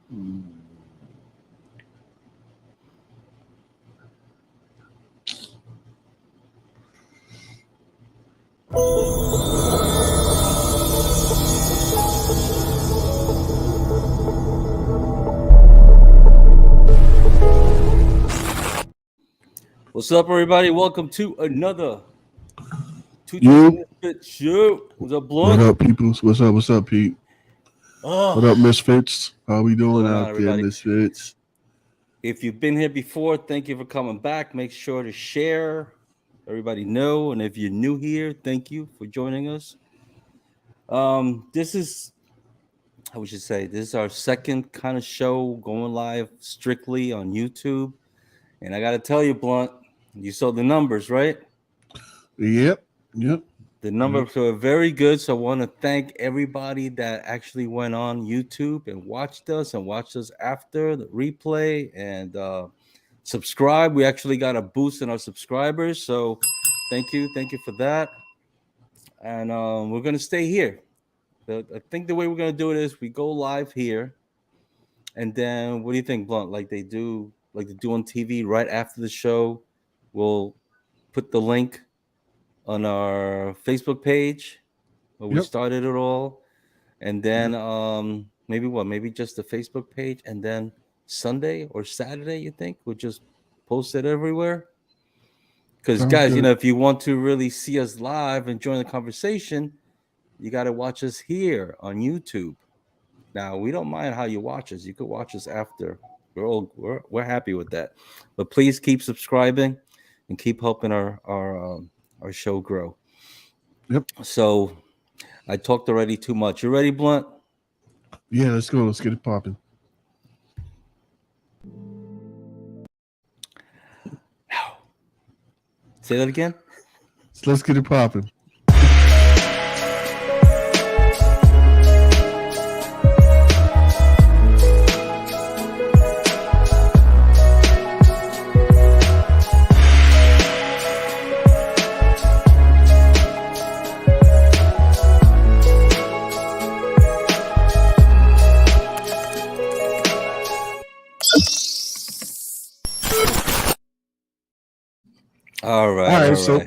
What's up, everybody? Welcome to another You, Misfit show. What's up, what Blunt? up, peoples? What's up? What's up, Pete? What up, Oh, Misfits? How we what's doing going on, out there, everybody? Misfits? If you've been here before, thank you for coming back. Make sure to share. Everybody know, and if you're new here, thank you for joining us. This is, how we should say, this is our second kind of show going live strictly on YouTube. And I got to tell you, Blunt, you saw the numbers, right? Yep, yep. The numbers are very good. So I want to thank everybody that actually went on YouTube and watched us after the replay and subscribe. We actually got a boost in our subscribers. So thank you. Thank you for that. And we're going to stay here. I think the way we're going to do it is we go live here. And then what do you think, Blunt? Like they do on TV right after the show, we'll put the link on our Facebook page where we Yep. started it all, and then maybe just the Facebook page, and then Sunday or Saturday, you think we'll just post it everywhere? Because Sounds guys, good. if you want to really see us live and join the conversation, you got to watch us here on YouTube. Now we don't mind how you watch us. You could watch us after. We're happy with that, but please keep subscribing and keep helping our show grow. Yep. So I talked already too much. You ready, Blunt? Yeah, let's go. Let's get it popping. Say that again. So let's get it popping. All right. So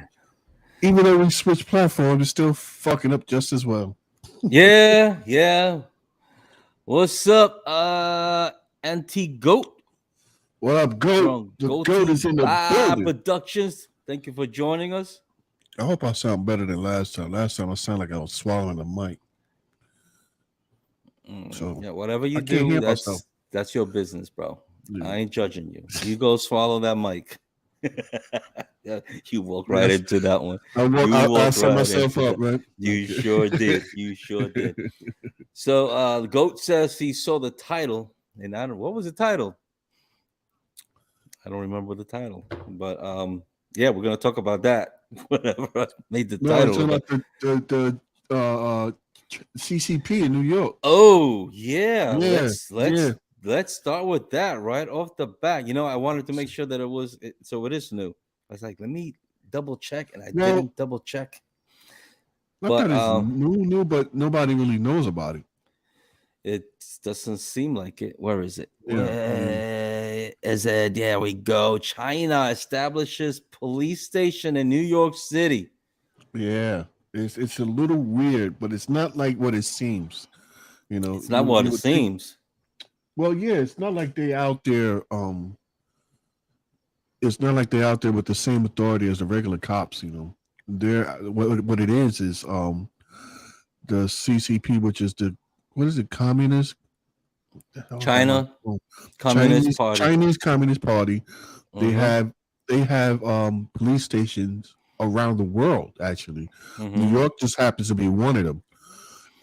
even though we switch platforms, we're still fucking up just as well. Yeah. What's up, Anti-Goat? What up, Goat? From The Goat Goat is in the building. Productions. Thank you for joining us. I hope I sound better than last time. Last time I sound like I was swallowing the mic. So yeah, whatever you I can't do, hear myself. that's your business, bro. Yeah. I ain't judging you. You go swallow that mic. Yeah, you walk right into that one. I set myself up, that. right? You Okay. sure did. You sure did. So the Goat says he saw the title, and what was the title? I don't remember the title, but yeah, we're gonna talk about that. Whatever I made the title. It's about the CCP in New York. Oh yeah, yeah. let's start with that right off the bat. I wanted to make sure that so it is new. I was like, let me double check, and I didn't double check. But it's new, but nobody really knows about it. It doesn't seem like it. Where is it? Yeah. Where is it? There we go. China establishes police station in New York City. Yeah, it's a little weird, but it's not like what it seems. It's not what it seems. Well, yeah, it's not like they out there. It's not like they're out there with the same authority as the regular cops. They're what it is the CCP, which is what is it? Communist. China Communist Party. Chinese Communist Party. They have police stations around the world. Actually, New York just happens to be one of them.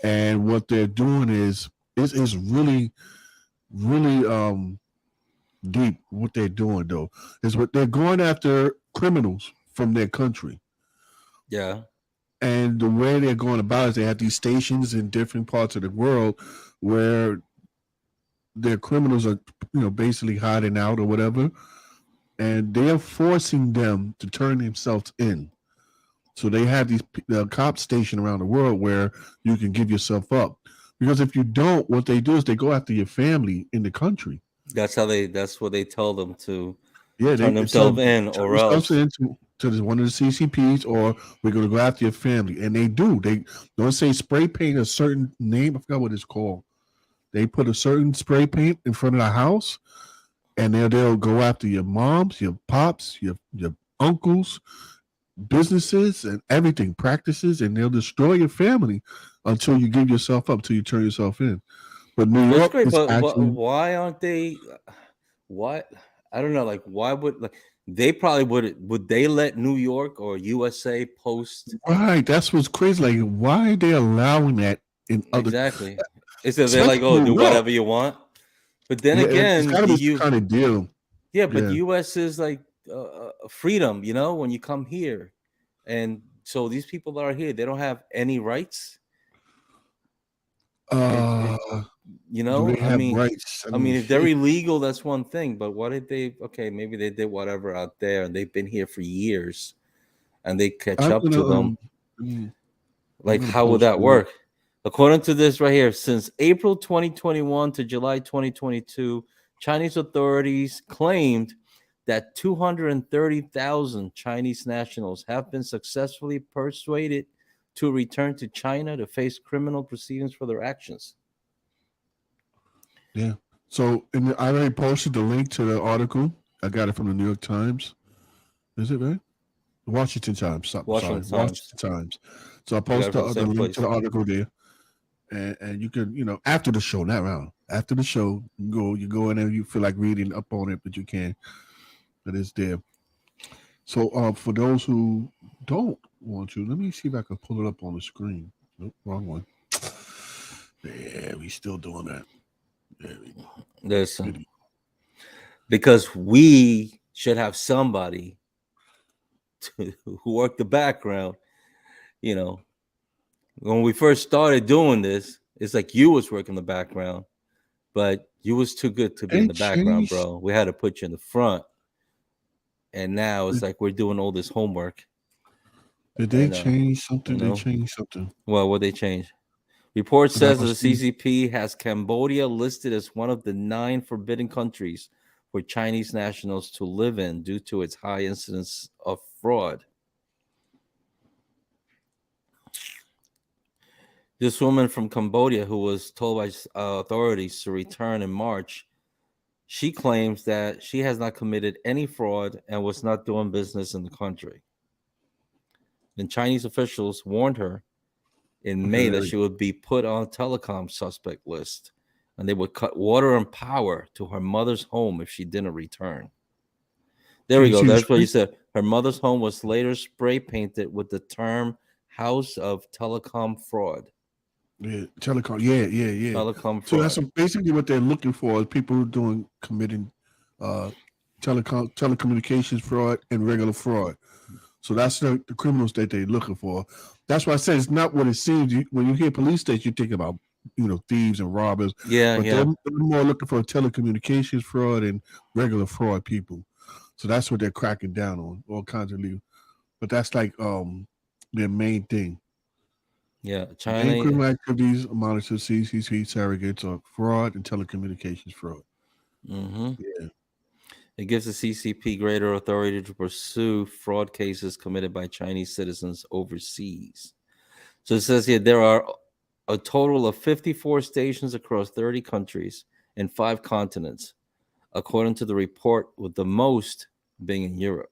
And what they're doing is really, really deep. What they're doing though is what they're going after criminals from their country. Yeah. And the way they're going about it, they have these stations in different parts of the world where their criminals are, basically hiding out or whatever, and they are forcing them to turn themselves in. So they have these cop station around the world where you can give yourself up. Because if you don't, what they do is they go after your family in the country. That's what they tell them to Yeah, turn themselves in, turn or themselves else. into one of the CCPs, or we're going to go after your family. And they do. They don't say spray paint a certain name. I forgot what it's called. They put a certain spray paint in front of the house, and they'll go after your moms, your pops, your uncles, businesses, and everything, practices, and they'll destroy your family until you give yourself up, until you turn yourself in. But New That's York great, is but actually why aren't they? Why I don't know. Like, why would like they probably would they let New York or USA post right. That's what's crazy. Like, why are they allowing that in other, exactly? Is that they're like, especially oh, do New York? whatever you want? But then Yeah, it's again, got to the be some you kind of deal. yeah, but Yeah. US is like freedom. When you come here, and so these people that are here, they don't have any rights. Uh, do they I have mean, rights? I mean, if they're illegal, that's one thing. But what did they? Okay, maybe they did whatever out there, and they've been here for years, and they catch I'm up gonna to them. let me- I'm Like, gonna how would post that the link. work? According to this right here, since April 2021 to July 2022, Chinese authorities claimed that 230,000 Chinese nationals have been successfully persuaded to return to China to face criminal proceedings for their actions. Yeah. So, I already posted the link to the article. I got it from the New York Times. Is it right? Washington Times. Sorry, Washington Times. Washington Times. So I I got it post from the the same link to place. the article there, and you can, after the show, not around after the show, you go in there. You feel like reading up on it, but you can. But it's there. So, for those who don't want to, let me see if I can pull it up on the screen. Nope, wrong one. Yeah, we still doing that. There we go. Listen, because we should have somebody who worked the background. You know, when we first started doing this, it's like you was working the background, but you was too good to be in They the background, changed. bro. We had to put you in the front, and now it's like we're doing all this homework. Did they And change you something? They know, changed something. well, what they changed? Report But I says that the was seeing. CCP has Cambodia listed as one of the 9 forbidden countries for Chinese nationals to live in due to its high incidence of fraud. This woman from Cambodia, who was told by authorities to return in March, she claims that she has not committed any fraud and was not doing business in the country. And Chinese officials warned her in Okay, May there that we she go. would be put on a telecom suspect list, and they would cut water and power to her mother's home if she didn't return. There Can we you go. see the That's what you screen? said. Her mother's home was later spray painted with the term House of Telecom Fraud. Yeah, telecom. Yeah. Telecom So that's fraud. basically what they're looking for: is people who are committing uh, telecommunications fraud and regular fraud. So that's the criminals that they're looking for. That's why I say it's not what it seems. When you hear police state, you think about thieves and robbers, Yeah, but they're yeah. more looking for telecommunications fraud and regular fraud people. So that's what they're cracking down on, all kinds of legal. But that's like their main thing. Yeah, Main China. criminal activities amounted to CCP surrogates are fraud and telecommunications fraud. Mm-hmm. Yeah. It gives the CCP greater authority to pursue fraud cases committed by Chinese citizens overseas. So it says here there are a total of 54 stations across 30 countries and 5 continents, according to the report, with the most being in Europe.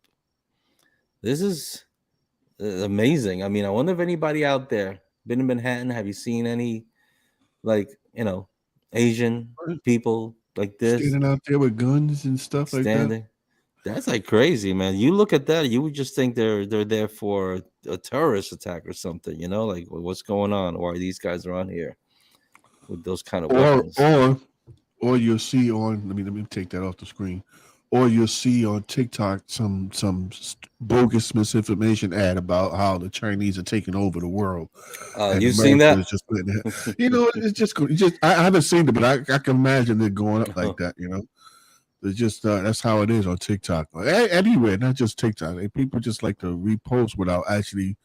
This is amazing. I mean, I wonder if anybody out there been in Manhattan. Have you seen any, like, Asian people like this Standing out there with guns and stuff like that. standing? That's like crazy, man. You look at that, you would just think they're there for a terrorist attack or something. Like, what's going on? Why these guys are on here with those kind of Or weapons? or or you'll see on let me take that off the screen. Or you'll see on TikTok some bogus misinformation ad about how the Chinese are taking over the world and You seen America is that? just letting it. It's just I haven't seen it, but I can imagine it going up like that. It's just that's how it is on TikTok. Anywhere, not just TikTok. People just like to repost without actually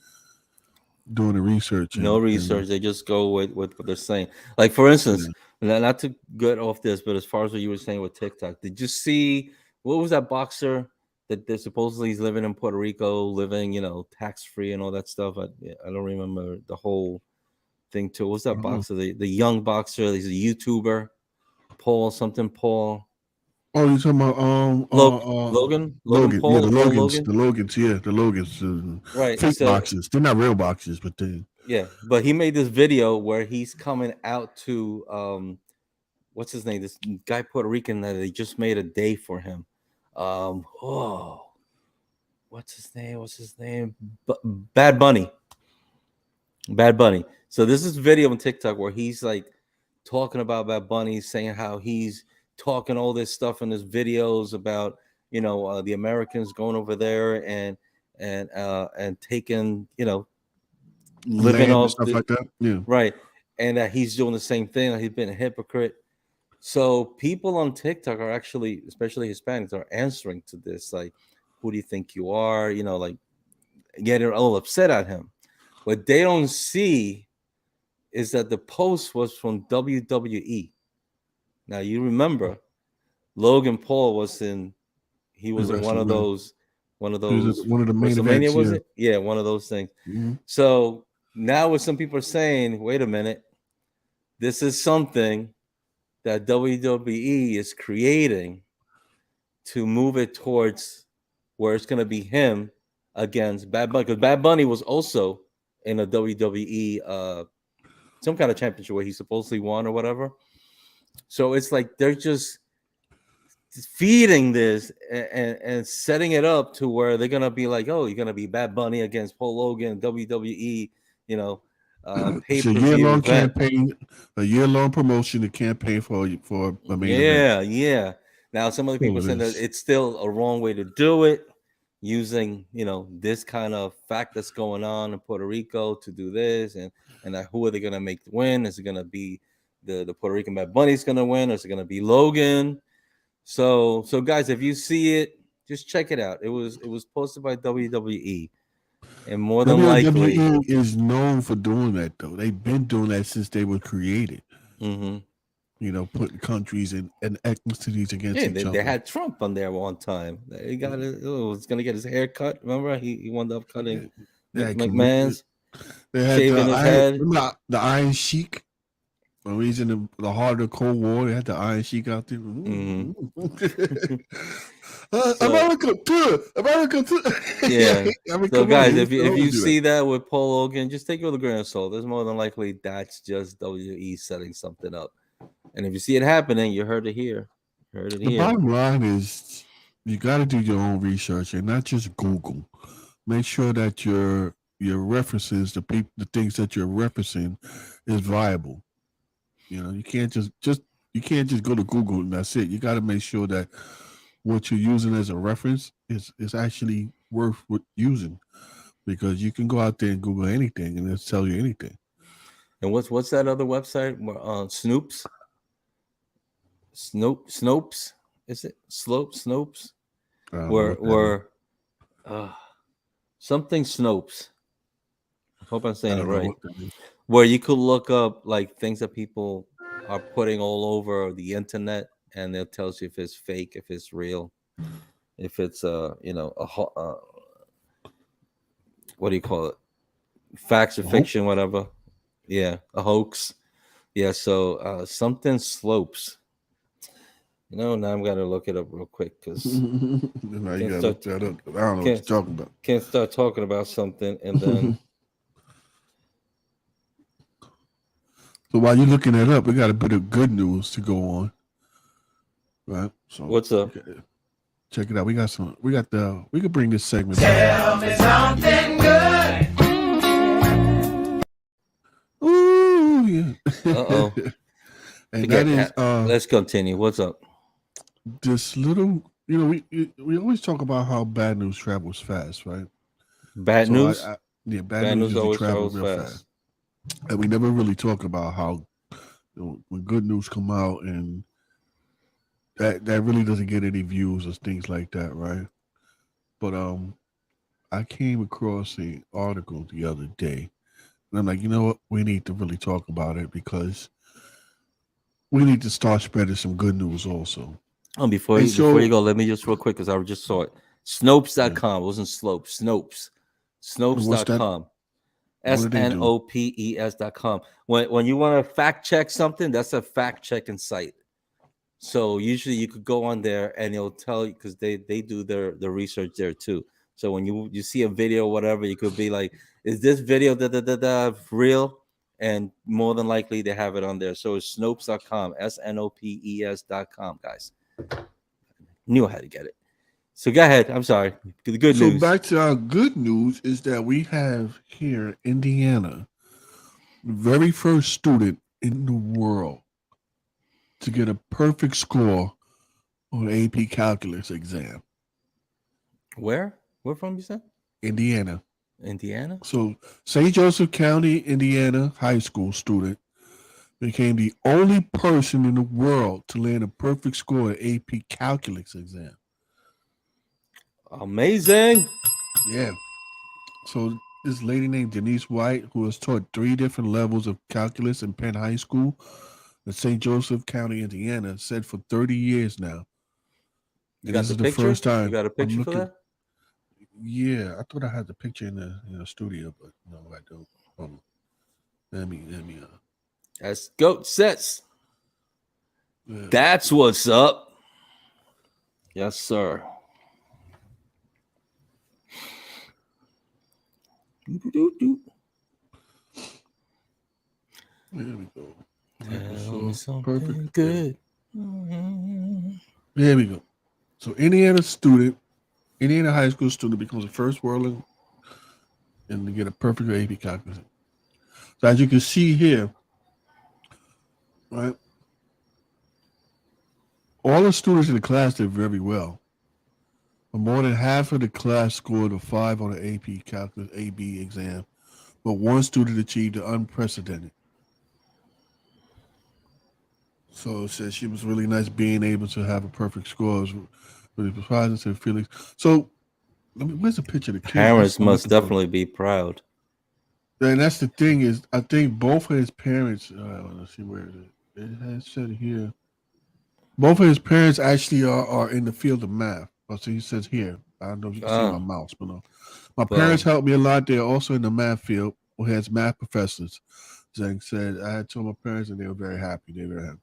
doing the research. No research. They just go with what they're saying. Like, for instance, not to get off this, but as far as what you were saying with TikTok, did you see what was that boxer that they're supposedly he's living in Puerto Rico, living, tax free and all that stuff? I don't remember the whole thing too. What's that boxer? The young boxer. He's a YouTuber. Paul. Oh, you're talking about Logan Paul, yeah, the Logan. the Logans, right? fake So, boxers. They're not real boxers, but they. Yeah, but he made this video where he's coming out to what's his name? This guy Puerto Rican that they just made a day for him. What's his name? Bad Bunny. So this is video on TikTok where he's like talking about Bad Bunny, saying how he's talking all this stuff in his videos about the Americans going over there and taking living off stuff like that. Yeah, right, and that he's doing the same thing. He's been a hypocrite. So people on TikTok are actually, especially Hispanics, are answering to this. Like, who do you think you are? Like getting all upset at him. What they don't see is that the post was from WWE. Now you remember Logan Paul was in one of those one of the main WrestleMania events, was it? Yeah, one of those things. Mm-hmm. So now what some people are saying, wait a minute, this is something that WWE is creating to move it towards where it's going to be him against Bad Bunny, because Bad Bunny was also in a WWE some kind of championship where he supposedly won or whatever. So it's like they're just feeding this and setting it up to where they're gonna be like, oh, you're gonna be Bad Bunny against Paul Logan, WWE, pay-per-view campaign, a year-long promotion, a campaign for a main event. Yeah. Now some other people saying that it's still a wrong way to do it, using this kind of fact that's going on in Puerto Rico to do this, and that who are they gonna make win? Is it gonna be the Puerto Rican Bad Bunny's gonna win, or is it gonna be Logan? So guys, if you see it, just check it out. It was posted by WWE, and more than likely, WWE is known for doing that. Though they've been doing that since they were created. Mm-hmm. Putting countries and ethnicities against each other. They had Trump on there one time. He got was gonna get his hair cut. Remember, he wound up cutting McMahon's, shaving his head. Remember the Iron Sheik? When he's in the heart of the Cold War, they had the Iron Sheik out there. Mm-hmm. America too. Yeah. So guys, if you see that with Paul Logan, just take it with a grain of salt. There's more than likely that's just WWE setting something up. And if you see it happening, you heard it here. The bottom line is you got to do your own research and not just Google. Make sure that your references, the things that you're referencing, is viable. You can't just go to Google and that's it. You got to make sure that what you're using as a reference is actually worth using, because you can go out there and Google anything and it'll tell you anything. And what's that other website? Snopes? Snopes? Is it Snopes? Where something Snopes. I hope I'm saying it right. Where you could look up like things that people are putting all over the internet, and it tells you if it's fake, if it's real, if it's what do you call it? Facts or fiction, whatever. Yeah, a hoax. Yeah, so something slopes. Now I'm gonna look it up real quick because now you gotta look that up. I don't know what you're talking about. Can't start talking about something and then. So while you're looking that up, we got a bit of good news to go on. Right. So what's up? Check it out. We could bring this segment. Tell me something good. Ooh, yeah. Uh-oh. And that is let's continue. What's up? This little, we always talk about how bad news travels fast, right? Bad news? Bad news always travels real fast. And we never really talk about how when good news come out and that really doesn't get any views or things like that, right? But I came across an article the other day, And I'm like, you know what? We need to really talk about it because we need to start spreading some good news also. Before And before you so, go, let me just real quick because I just saw it. yeah, Snopes.com. It wasn't Slopes. Snopes. and what's that? Snopes.com. What do they do? Snopes.com. When you want to fact check something, that's a fact checking site. So usually you could go on there and it'll tell you because they do the research there too. So when you see a video or whatever, you could be like, is this video real? And more than likely they have it on there. So it's Snopes.com, Snopes.com, guys. Knew I had to get it. So go ahead. I'm sorry. The good So news. back to our good news is that we have here Indiana, the very first student in the world to get a perfect score on an AP Calculus exam. Where? Where from you said? Indiana. Indiana? So St. Joseph County, Indiana high school student became the only person in the world to land a perfect score at AP Calculus exam. Amazing. Yeah. So this lady named Denise White, who has taught 3 different levels of calculus in Penn High School in St. Joseph County, Indiana, said for 30 years now. You And got this the is the picture? first time You got a I'm picture for looking. that? Yeah, I thought I had the picture in the studio, but no, I don't. Hold on. Let me That's goat sets. uh, That's what's up. Yes, sir. Doo-doo-doo-doo. there we go. Tell me So something perfect. good. Mhm. There we go. So Indiana high school student becomes the first world and to get a perfect AP calculus. So as you can see here, right, all the students in the class did very well. But more than half of the class scored a 5 on the AP calculus AB exam, but one student achieved the unprecedented. So it says she was really nice being able to have a perfect score. It was really surprising to Felix. So where's the picture of the kid? Parents I'm must looking for. definitely be proud. And that's the thing is, I think both of his parents. Let's see where is it. It has said here. Both of his parents actually are in the field of math. Oh, so he says here. I don't know if you can see my Ah, mouse, but no. My parents well, helped me a lot. They're also in the math field. Who has math professors? Zhang said I had told my parents, and they were very happy. They were very happy.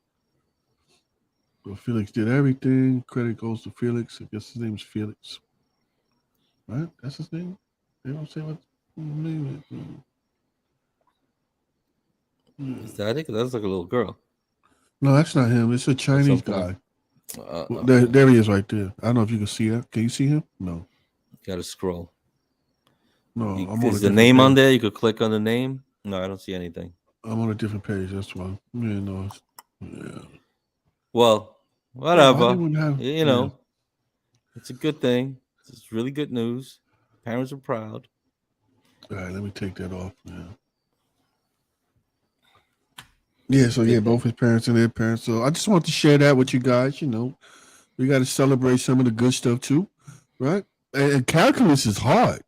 So Felix did everything. Credit goes to Felix. I guess his name is Felix. Right? That's his name. They don't say what his name is. is that it? That's like a little girl. No, that's not him. It's a Chinese something guy. Uh, Well, there he is right there. I don't know if you can see that. Can you see him? No. Gotta scroll. No, I'm on a Is the different name on page. there? You could click on the name. No, I don't see anything. I'm on a different page. That's why. Yeah, no. Yeah. Well, Oh, I whatever. didn't have. You know, it's a good thing. It's really good news. Parents are proud. All right, let me take that off. Yeah. Yeah. So yeah, both his parents and their parents. So I just want to share that with you guys. You know, we got to celebrate some of the good stuff too, right? And calculus is hard.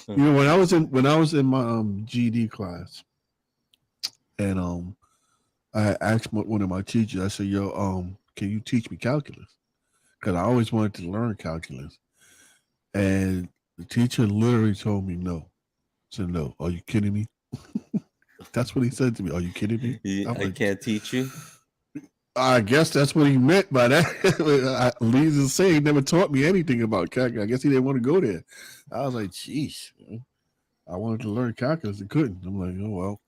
You know, when I was in my GED class, and I asked one of my teachers. I said, "Yo, can you teach me calculus?" Because I always wanted to learn calculus, and the teacher literally told me no. I said, "No, are you kidding me?" That's what he said to me. Are you kidding me? I Like, can't teach you. I guess that's what he meant by that. Lisa say he never taught me anything about calculus. I guess he didn't want to go there. I was like, "Geez, I wanted to learn calculus and couldn't." I'm like, "Oh well."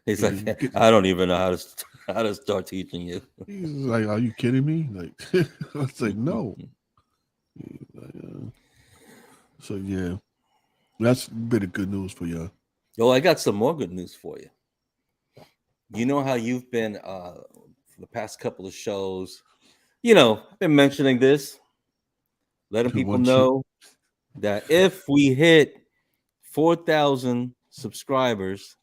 He's like, I don't even know how to start teaching you. He's like, "Are you kidding me?" Like, I was like, "No." So yeah, that's a bit of good news for y'all. Yo, I got some more good news for you. You know how you've been for the past couple of shows, been mentioning this, letting To people one know that if we hit 4,000 subscribers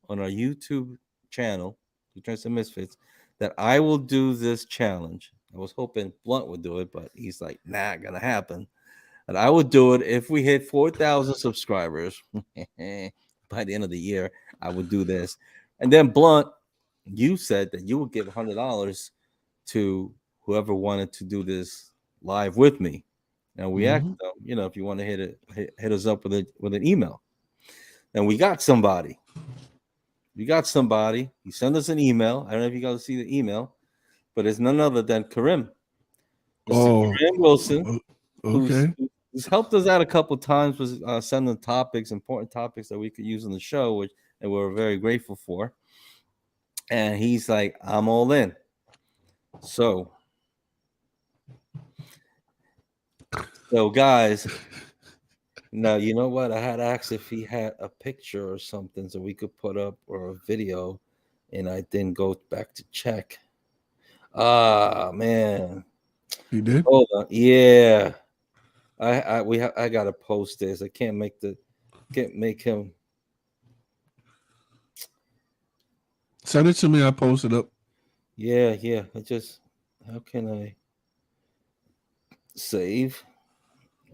on our YouTube channel, Returns to Misfits, that I will do this challenge. I was hoping Blunt would do it, but he's like, nah, gonna happen. And I would do it if we hit 4,000 subscribers by the end of the year. I would do this. And then Blunt, you said that you would give $100 to whoever wanted to do this live with me. And we asked them, if you want to hit us up with an email. And we got somebody. He sent us an email. I don't know if you guys see the email, but it's none other than Karim. Karim Wilson, who's helped us out a couple times with sending important topics that we could use on the show, and we're very grateful for. And he's like, I'm all in. So guys, now you know what? I had asked if he had a picture or something so we could put up, or a video, and I didn't go back to check. Ah, man. You did? Hold on. Yeah. I gotta post this. I can't make him. Send it to me. I post it up. Yeah. How can I save?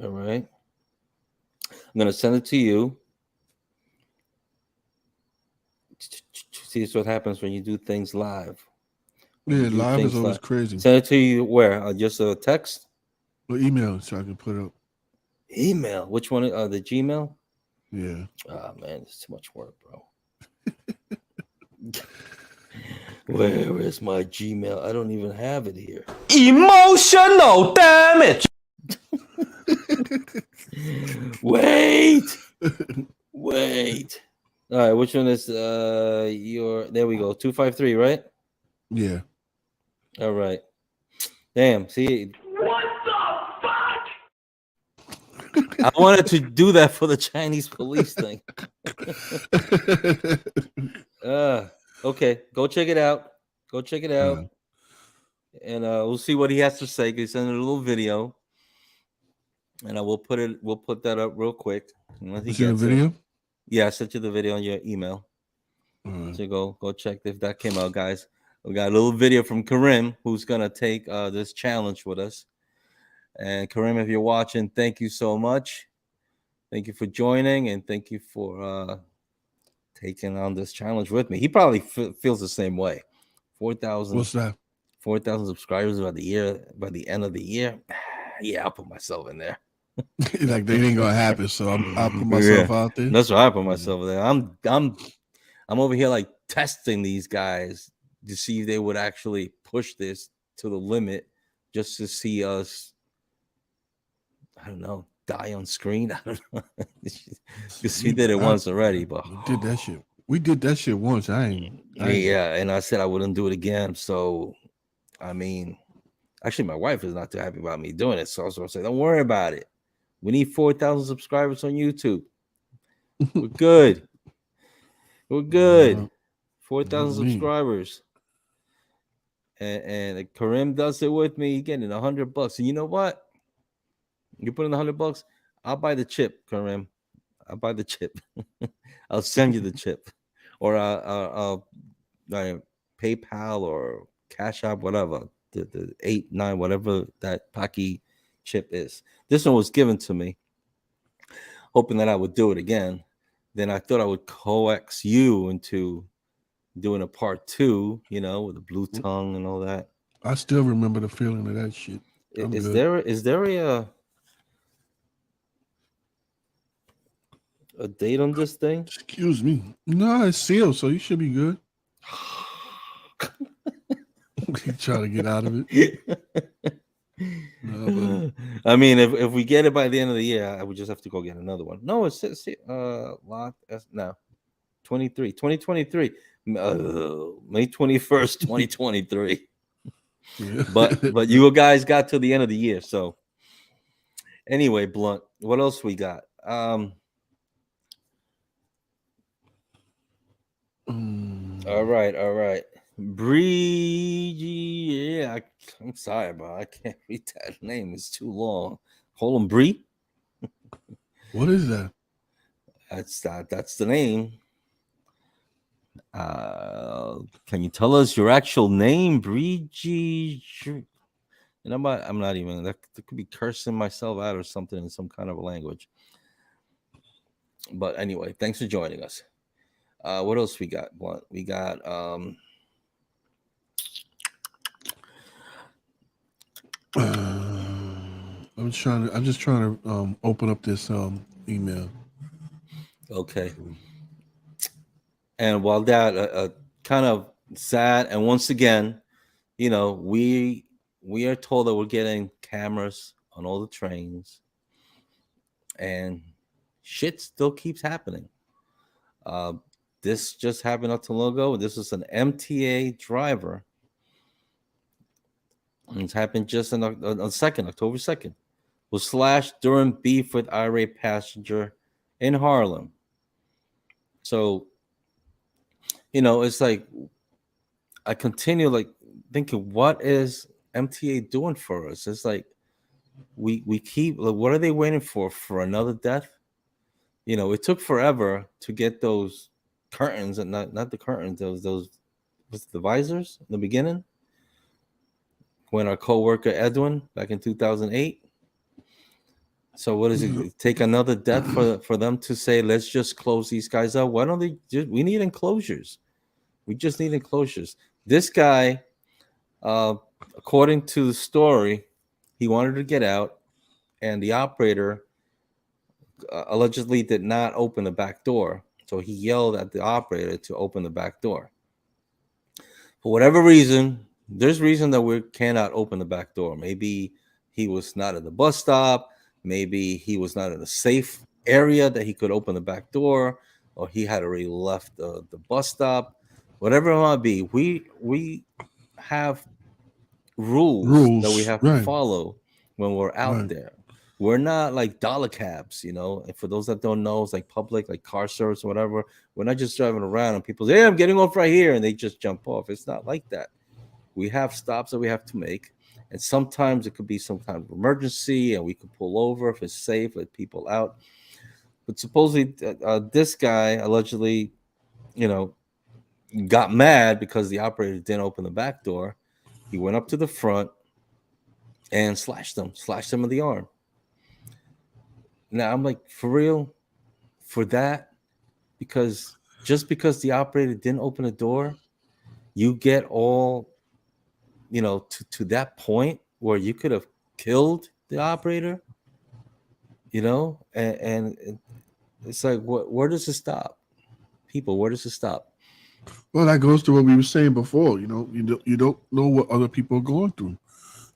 All right. I'm gonna send it to you. See what happens when you do things live. Yeah, live is always crazy. Send it to you where? Just a text? Or email, so I can put it up. Email? Which one? The Gmail? Yeah. Oh, man, it's too much work, bro. Where is my Gmail? I don't even have it here. Emotional damage. Wait. All right, which one is there we go. 253, right? Yeah. All right. Damn, see. What the fuck? I wanted to do that for the Chinese police thing. Okay, go check it out. And we'll see what he has to say. He sent a little video, and we'll put that up real quick. You see the video? Yeah, I sent you the video on your email. So go check if that came out, guys. We got a little video from Karim, who's gonna take this challenge with us. And Karim, if you're watching, thank you so much. Thank you for joining, and thank you for taking on this challenge with me. He probably feels the same way. 4,000. What's that? 4,000 subscribers by the end of the year. Yeah, I'll put myself in there. Like they ain't gonna happen, so I'll put myself out there. That's why I put myself there. I'm over here like testing these guys to see if they would actually push this to the limit, just to see us, I don't know, die on screen. I don't know. Because we did it once already, but we did that shit. We did that shit once. Yeah, and I said I wouldn't do it again. So, I mean, actually, my wife is not too happy about me doing it. So I was going to say, don't worry about it. We need 4,000 subscribers on YouTube. We're good. 4,000 subscribers. And Karim does it with me. He's getting $100. And you know what? You put in $100, I'll buy the chip, Karim. I'll buy the chip. I'll send you the chip. Or I'll PayPal or Cash App, whatever. The 8, 9, whatever that Paki chip is. This one was given to me, hoping that I would do it again. Then I thought I would coax you into doing a part 2, with the blue tongue and all that. I still remember the feeling of that shit. Is there a date on this thing? Excuse me. No, it's sealed, so you should be good. Try to get out of it. No, I mean, if we get it by the end of the year, I would just have to go get another one. No, it's lock. No, 2023, May 21st, 2023. Yeah. But you guys got to the end of the year, so anyway, Blunt. What else we got? All right. Bree, yeah, I'm sorry, but I can't read that name. It's too long. Hold on, Bree. What is that? That's the name. Can you tell us your actual name, Bree? And I'm not even. That could be cursing myself out or something in some kind of a language. But anyway, thanks for joining us. What else we got? What we got? I'm just trying to open up this email. Okay. And while that kind of sad, and once again, we are told that we're getting cameras on all the trains, and shit still keeps happening. This just happened not too long ago. This was an MTA driver. And it's happened just on October 2nd. Was slashed during beef with irate passenger in Harlem. So, it's like I continue like thinking, what is MTA doing for us? It's like we keep like, what are they waiting for another death? It took forever to get those curtains, and not the curtains, those what's the visors in the beginning when our co-worker Edwin back in 2008. So what does it take another death for them to say, let's just close these guys out? Why don't they we need enclosures? We just need enclosures. This guy, according to the story, he wanted to get out, and the operator allegedly did not open the back door. So he yelled at the operator to open the back door. For whatever reason, there's reason that we cannot open the back door. Maybe he was not at the bus stop. Maybe he was not in a safe area that he could open the back door, or he had already left the bus stop. Whatever it might be, we have rules that we have to follow when we're out there. We're not like dollar cabs, And for those that don't know, it's like public, like car service or whatever. We're not just driving around and people say, hey, I'm getting off right here, and they just jump off. It's not like that. We have stops that we have to make. And sometimes it could be some kind of emergency, and we could pull over if it's safe, let people out. But supposedly this guy allegedly, got mad because the operator didn't open the back door. He went up to the front and slashed him in the arm. Now I'm like, for real? For that? Because just because the operator didn't open the door, you get all, to that point where you could have killed the operator, and it's like, where does it stop? People, where does it stop? Well, that goes to what we were saying before. You don't know what other people are going through,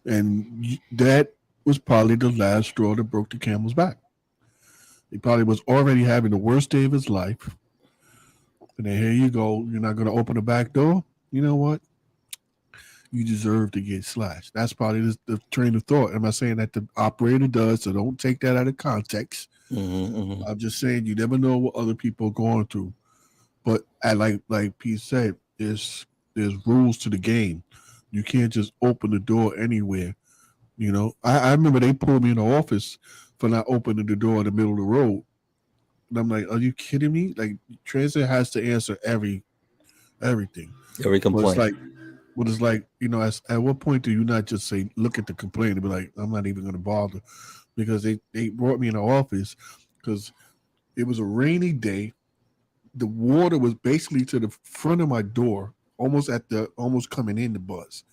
and that was probably the last straw that broke the camel's back. He probably was already having the worst day of his life, and then here you go. You're not going to open the back door. You know what? You deserve to get slashed. That's probably the train of thought. I'm not saying that the operator does, so don't take that out of context. I'm just saying you never know what other people are going through. But like Pete said, there's rules to the game. You can't just open the door anywhere. I remember they pulled me in the office for not opening the door in the middle of the road. And I'm like, are you kidding me? Like, transit has to answer everything. Every complaint. But it's like, at what point do you not just say, look at the complaint and be like, I'm not even going to bother? Because they brought me in the office because it was a rainy day. The water was basically to the front of my door, almost coming in the bus.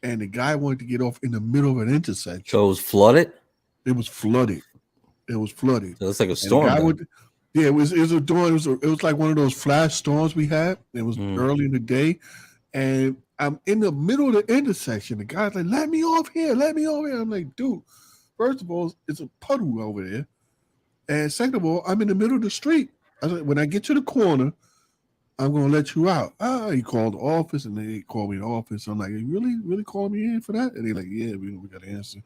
And the guy wanted to get off in the middle of an intersection. So it was flooded? It was flooded. So it's like a storm. It was a dawn. It was like one of those flash storms we had. It was early in the day. And I'm in the middle of the intersection. The guy's like, let me off here. I'm like, dude, first of all, it's a puddle over there. And second of all, I'm in the middle of the street. I said, when I get to the corner, I'm going to let you out. He called the office, and they called me in the office. I'm like, you really calling me in for that? And they're like, yeah, we got to answer.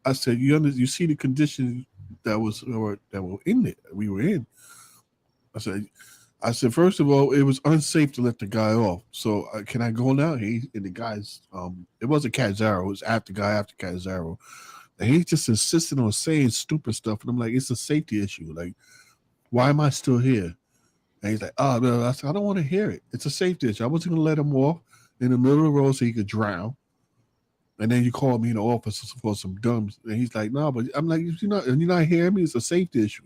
I said, you see the conditions that were in it. We were in. I said, first of all, it was unsafe to let the guy off. So can I go now? And the guy's, it wasn't Cazzaro. It was after Cazzaro. And he just insisted on saying stupid stuff. And I'm like, it's a safety issue. Like, why am I still here? And he's like, oh, no. I said, I don't want to hear it. It's a safety issue. I wasn't going to let him off in the middle of the road so he could drown. And then you called me in the office for some dumbs. And he's like, no, but I'm like, you're not hearing me. It's a safety issue.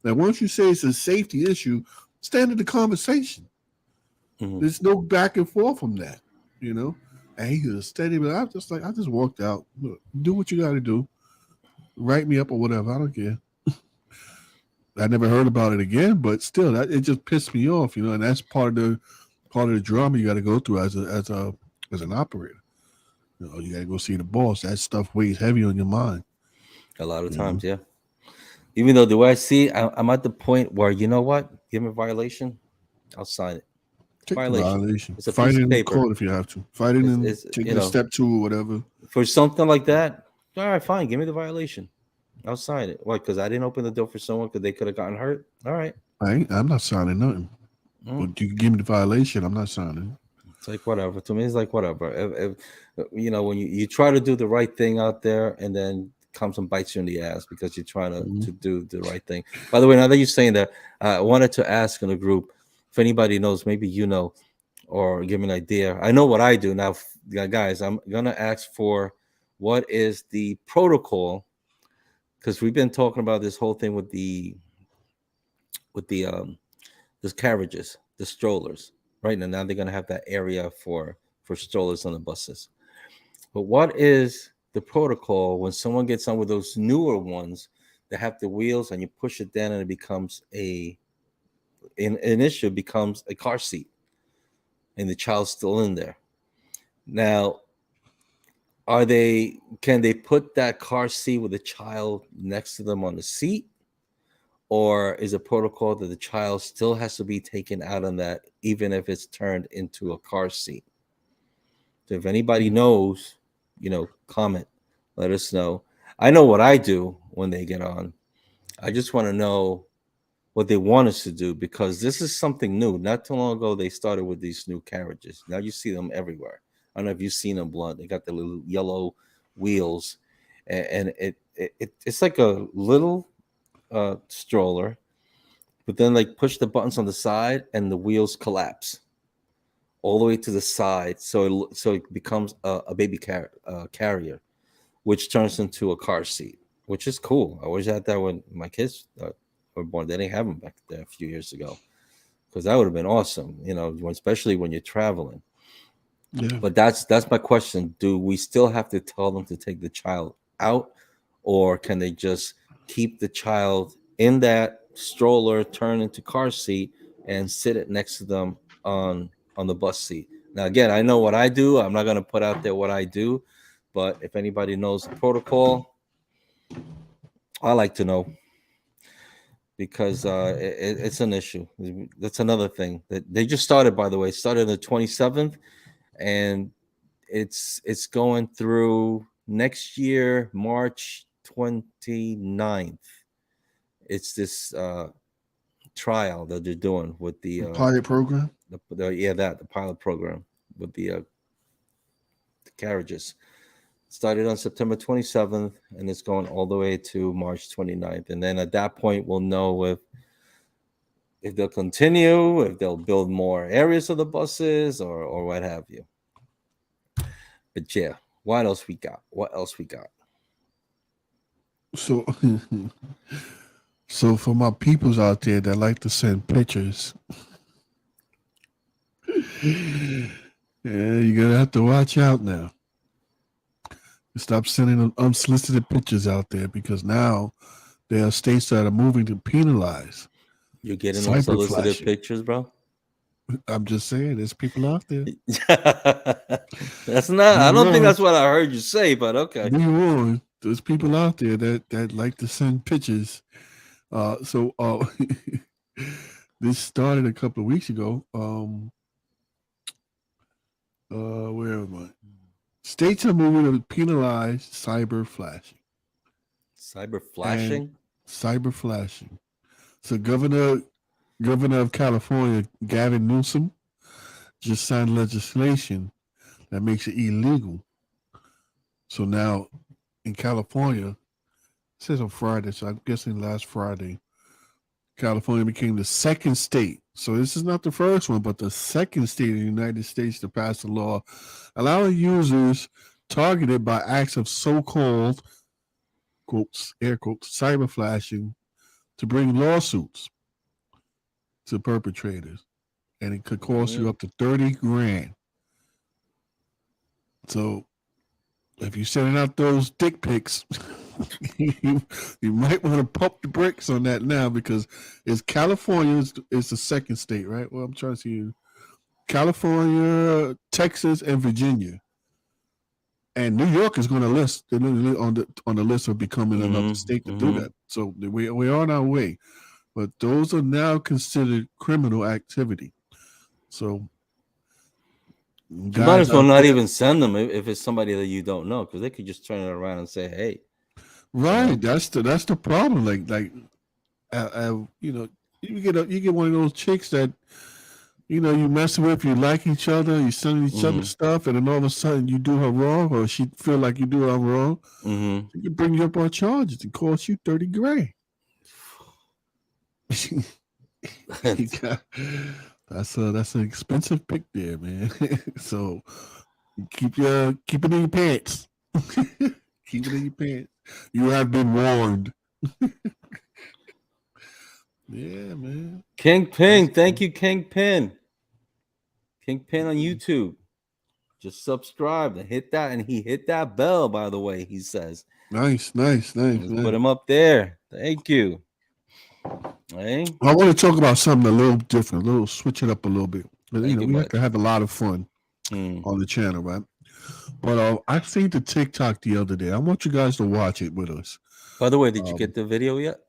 Now, once you say it's a safety issue, It's the end of the conversation. Mhm. There's no back and forth from that, you know. And he was steady, but I just walked out. Look, do what you got to do. Write me up or whatever. I don't care. I never heard about it again, but still, it just pissed me off, you know. And that's part of the drama you got to go through as an operator. You know, you got to go see the boss. That stuff weighs heavy on your mind. A lot of Mhm. times, yeah. Even though the way I see, I'm at the point where you know what? Give me a violation, I'll sign it. Take the Violation. violation. It's a Fight piece it of in paper. court if you have to. Fight it and It's take the step 2 or whatever. for something like that. All right, fine. Give me the violation. I'll sign it. Why? Because I didn't open the door for someone because they could have gotten hurt. All right. I'm not signing nothing. But you give me the violation, I'm not signing. It's like whatever. To me, it's like whatever. You know, when you try to do the right thing out there, and then comes and bites you in the ass because you're trying to do the right thing. By the way, now that you're saying that, I wanted to ask in the group if anybody knows, maybe you know, or give me an idea. I know what I do now, guys. I'm gonna ask for what is the protocol, because we've been talking about this whole thing with the carriages, the strollers, right? And now they're gonna have that area for strollers on the buses. But what is the protocol when someone gets on with those newer ones that have the wheels and you push it down and it becomes initially becomes a car seat and the child's still in there? Now, can they put that car seat with the child next to them on the seat? Or is a protocol that the child still has to be taken out on that, even if it's turned into a car seat? So if anybody knows, comment, let us know. I know what I do when they get on. I just want to know what they want us to do, because this is something new. Not too long ago, they started with these new carriages. Now you see them everywhere. I don't know if you've seen them, Blunt. They got the little yellow wheels, and it's like a little stroller, but then like push the buttons on the side and the wheels collapse all the way to the side, so it becomes a baby carrier, which turns into a car seat, which is cool. I always had that when my kids were born. They didn't have them back there a few years ago, because that would have been awesome, especially when you're traveling. Yeah. But that's my question. Do we still have to tell them to take the child out, or can they just keep the child in that stroller, turn into car seat, and sit it next to them on the bus seat? Now, again, I know what I do. I'm not going to put out there what I do, but if anybody knows the protocol, I like to know, because it's an issue. That's another thing that they just started, by the way. Started the 27th, and it's going through next year, March 29th. It's this trial that they're doing with the pilot program. The pilot program with the carriages. Started on September 27th, and it's going all the way to March 29th. And then at that point, we'll know if they'll continue, if they'll build more areas of the buses, or what have you. But yeah, what else we got? So, so for my peoples out there that like to send pictures, yeah, you're gonna have to watch out now. Stop sending unsolicited pictures out there, because now there are states that are moving to penalize. You're getting cyber unsolicited flashing. pictures, bro? I'm just saying, there's people out there. That's not. I don't think that's what I heard you say, but okay. Be warned, there's people out there that like to send pictures. So this started a couple of weeks ago. Where am I? States are moving to penalize cyber flashing. Cyber flashing? Cyber flashing. So Governor of California, Gavin Newsom, just signed legislation that makes it illegal. So now in California, it says on Friday, so I'm guessing last Friday, California became the second state. So this is not the first one, but the second state in the United States to pass a law allowing users targeted by acts of so-called, quotes, air quotes, cyber flashing to bring lawsuits. to perpetrators, and it could cost you up to 30 grand. So if you're sending out those dick pics, you might want to pump the brakes on that now, because it's California is the second state, right? Well, I'm trying to see California, Texas, and Virginia. And New York is going to list on the list of becoming another state to do that. So we're on our way, but those are now considered criminal activity. So you might as well not even send them if it's somebody that you don't know, because they could just turn it around and say, "Hey." Right, that's the problem. Like you know, you get one of those chicks that, you know, you messing with, you like each other, you sending each other stuff, and then all of a sudden you do her wrong, or she feel like you do her wrong. She can bring you up on charges and cost you 30 grand. That's an expensive pick there, man. So keep it in your pants. Keep it in your pants. You have been warned. Yeah, man. Kingpin, thank you, Kingpin. Kingpin on YouTube. Just subscribe and hit that, and he hit that bell, by the way, he says. Nice. Put him up there. Thank you. Hey. I want to talk about something a little different, switch it up a little bit. But, we have to have a lot of fun on the channel, right? But I seen the TikTok the other day. I want you guys to watch it with us. By the way, did you get the video yet?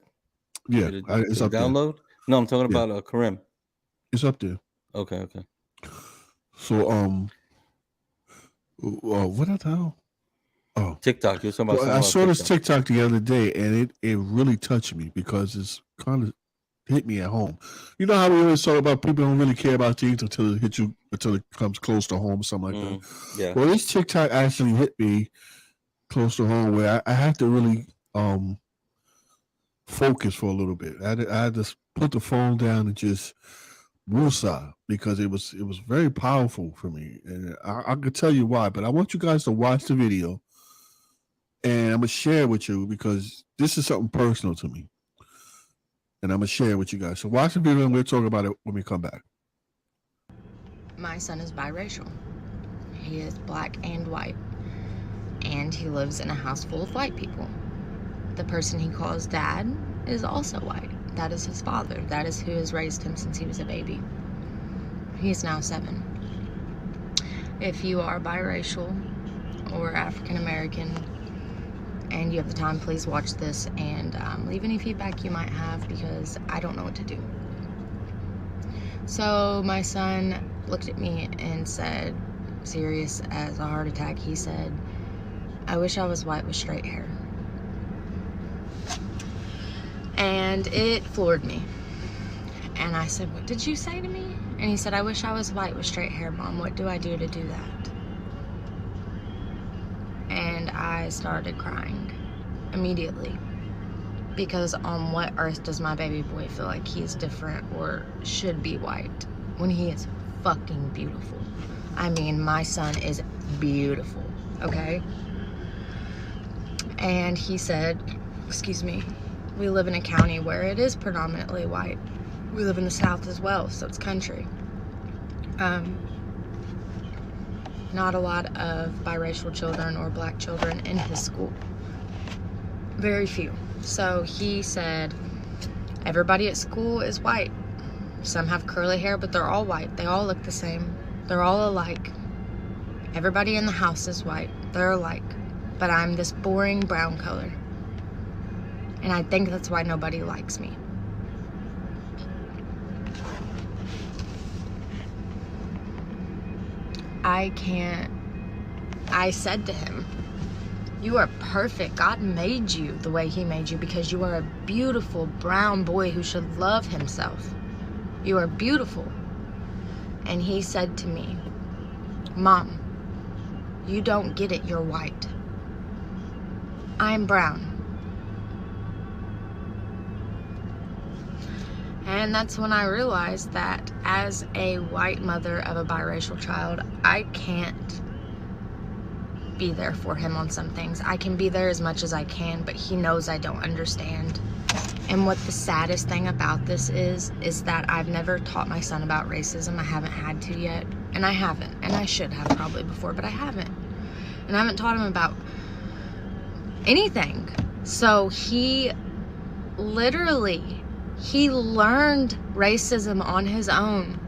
Yeah, it's up download? There. No, I'm talking about Karim. It's up there. Okay. So what the hell? Oh, TikTok. You were talking about. I saw this TikTok the other day, and it really touched me because it's kind of hit me at home. You know how we always talk about people don't really care about things until it comes close to home, something like that. Yeah. Well, this TikTok actually hit me close to home, where I had to really focus for a little bit. I had to put the phone down and just woosah, because it was very powerful for me, and I could tell you why. But I want you guys to watch the video, and I'm gonna share it with you because this is something personal to me, and I'm gonna share it with you guys. So watch the video, and we'll talk about it when we come back. My son is biracial. He is black and white, and he lives in a house full of white people. The person he calls dad is also white. That is his father. That is who has raised him since he was a baby. He is now 7. If you are biracial or African American and you have the time, please watch this and leave any feedback you might have, because I don't know what to do. So my son looked at me and said, serious as a heart attack, he said, "I wish I was white with straight hair." And it floored me. And I said, "What did you say to me?" And he said, "I wish I was white with straight hair, Mom. What do I do to do that?" And I started crying immediately. Because on what earth does my baby boy feel like he's different or should be white when he is fucking beautiful? I mean, my son is beautiful, okay? And he said, excuse me, we live in a county where it is predominantly white. We live in the South as well, so it's country. Not a lot of biracial children or black children in his school. Very few. So he said, everybody at school is white. Some have curly hair, but they're all white. They all look the same. They're all alike. Everybody in the house is white. They're alike. But I'm this boring brown color. And I think that's why nobody likes me. I said to him, "You are perfect. God made you the way he made you because you are a beautiful brown boy who should love himself. You are beautiful." And he said to me, "Mom, you don't get it. You're white. I'm brown." And that's when I realized that as a white mother of a biracial child, I can't be there for him on some things. I can be there as much as I can, but he knows I don't understand. And what the saddest thing about this is that I've never taught my son about racism. I haven't had to yet. And I haven't. And I should have probably before, but I haven't. And I haven't taught him about anything. So he literally, he learned racism on his own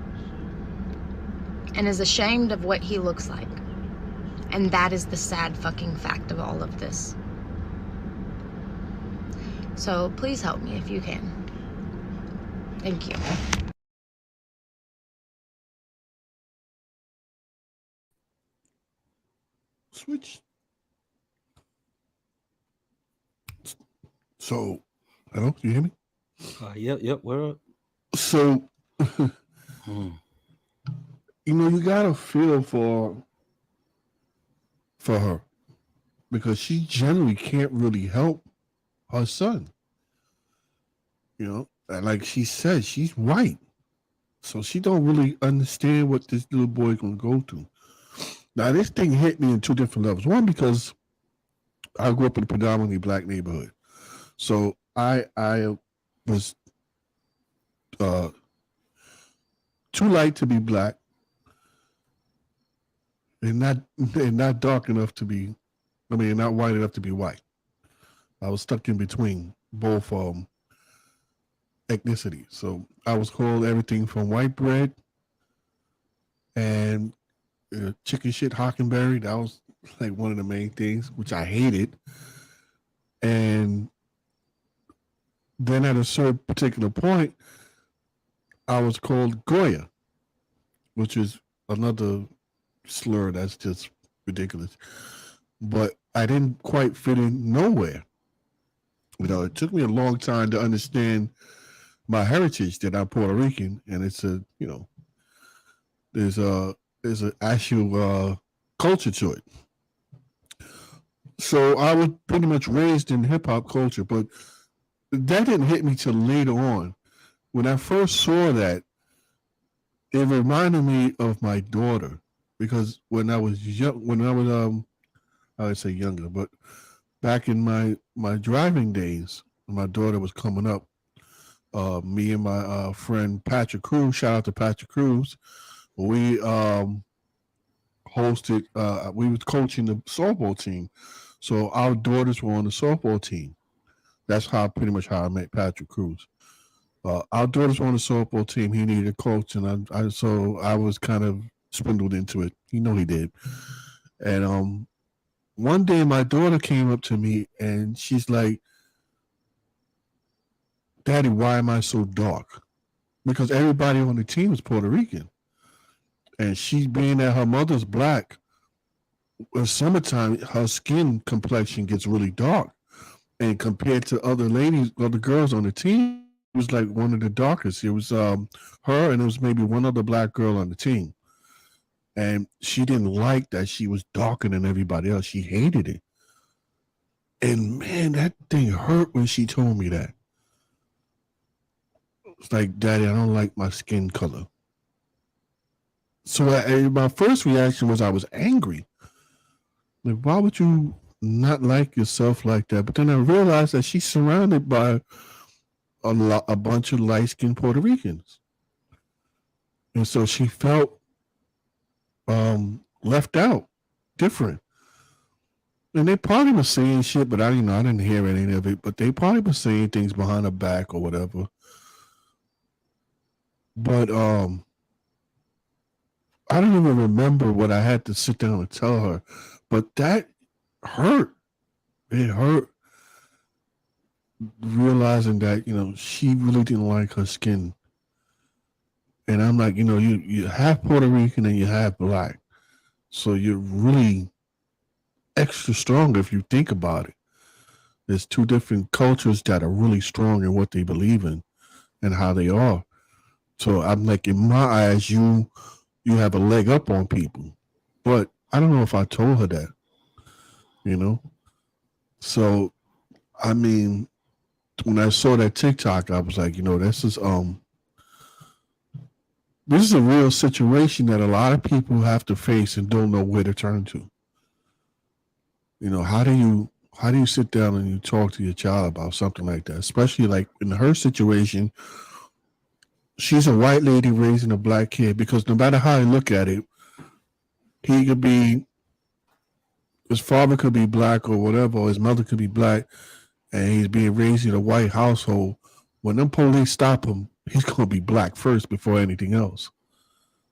and is ashamed of what he looks like. And that is the sad fucking fact of all of this. So please help me if you can. Thank you. Switch. So, hello, you hear me? Yep, we're up. So, you know, you gotta feel for her because she generally can't really help her son. You know, and like she said, she's white, so she don't really understand what this little boy gonna go through. Now, this thing hit me in two different levels. One, because I grew up in a predominantly black neighborhood, so I was too light to be black, and not dark enough to be, not white enough to be white. I was stuck in between both ethnicities. So I was called everything from white bread and chicken shit Hockenberry. That was like one of the main things, which I hated. And then at a certain particular point, I was called Goya, which is another slur that's just ridiculous. But I didn't quite fit in nowhere. You know, it took me a long time to understand my heritage that I'm Puerto Rican, and it's a, you know, there's an actual culture to it. So I was pretty much raised in hip hop culture, but that didn't hit me till later on. When I first saw that, it reminded me of my daughter, because when I was young, I would say younger, but back in my driving days, when my daughter was coming up, me and my friend Patrick Cruz, shout out to Patrick Cruz, we hosted, we was coaching the softball team. So our daughters were on the softball team. That's pretty much how I met Patrick Cruz. Our daughters were on the softball team. He needed a coach, and I was kind of spindled into it. You know he did. And one day my daughter came up to me and she's like, "Daddy, why am I so dark?" Because everybody on the team is Puerto Rican. And she, being that her mother's black, in summertime, her skin complexion gets really dark. And compared to other girls on the team, it was like one of the darkest. It was her, and it was maybe one other black girl on the team. And she didn't like that she was darker than everybody else. She hated it. And man, that thing hurt when she told me that. It's like, "Daddy, I don't like my skin color." So my first reaction was I was angry. Like, why would you not like yourself like that? But then I realized that she's surrounded by a bunch of light-skinned Puerto Ricans. And so she felt left out, different. And they probably were saying shit, but I didn't hear any of it. But they probably were saying things behind her back or whatever. But I don't even remember what I had to sit down and tell her. But that hurt. It hurt realizing that, she really didn't like her skin. And I'm like, you half Puerto Rican and you half black. So you're really extra strong if you think about it. There's two different cultures that are really strong in what they believe in and how they are. So I'm like, in my eyes, you have a leg up on people. But I don't know if I told her that, So, I mean, when I saw that TikTok, I was like, this is a real situation that a lot of people have to face and don't know where to turn to. How do you sit down and you talk to your child about something like that? Especially like in her situation, she's a white lady raising a black kid, because no matter how you look at it, he could be, his father could be black or whatever, or his mother could be black, and he's being raised in a white household. When them police stop him, he's going to be black first before anything else.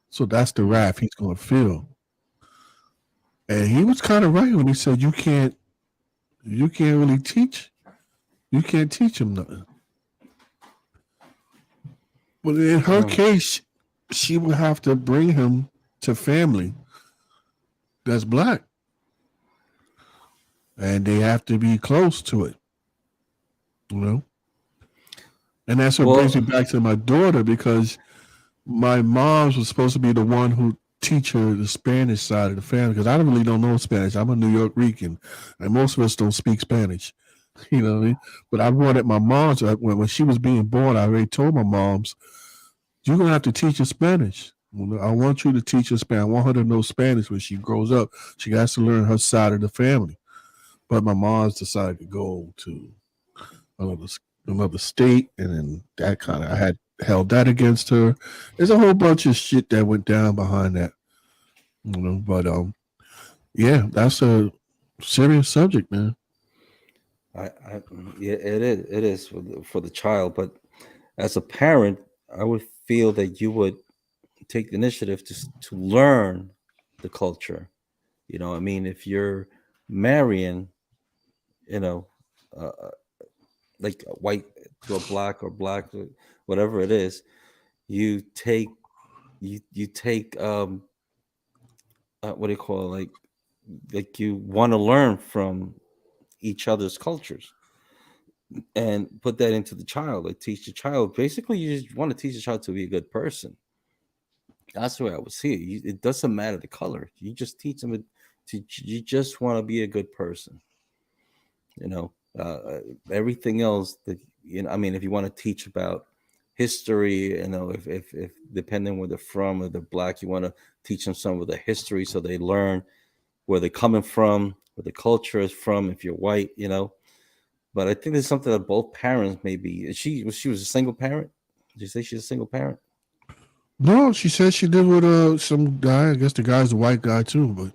So that's the wrath he's going to feel. And he was kind of right when he said you can't really teach. You can't teach him nothing. But in her case, she would have to bring him to family that's black. And they have to be close to it. And that's what brings me back to my daughter, because my mom was supposed to be the one who teach her the Spanish side of the family, because I really don't know Spanish. I'm a New York Rican, and most of us don't speak Spanish. You know what I mean? But I wanted my mom's, when she was being born, I already told my moms, you're going to have to teach her Spanish. I want you to teach her Spanish. I want her to know Spanish when she grows up. She has to learn her side of the family. But my mom's decided to go to another state, and then that kind of, I had held that against her. There's a whole bunch of shit that went down behind that, But yeah, that's a serious subject, man. Yeah, it is for the child. But as a parent, I would feel that you would take the initiative to learn the culture. I mean, if you're marrying, like a white to a black, or black, whatever it is, you take what do you call it? Like you want to learn from each other's cultures and put that into the child. Like teach the child. Basically, you just want to teach the child to be a good person. That's the way I would see it. It doesn't matter the color. You just teach them you just want to be a good person. Everything else that I mean, if you want to teach about history, if depending where they're from, or they're black, you want to teach them some of the history so they learn where they're coming from, where the culture is from. If you're white, but I think there's something that both parents maybe. She was a single parent. Did you say she's a single parent? No, she said she did with some guy. I guess the guy's a white guy too, but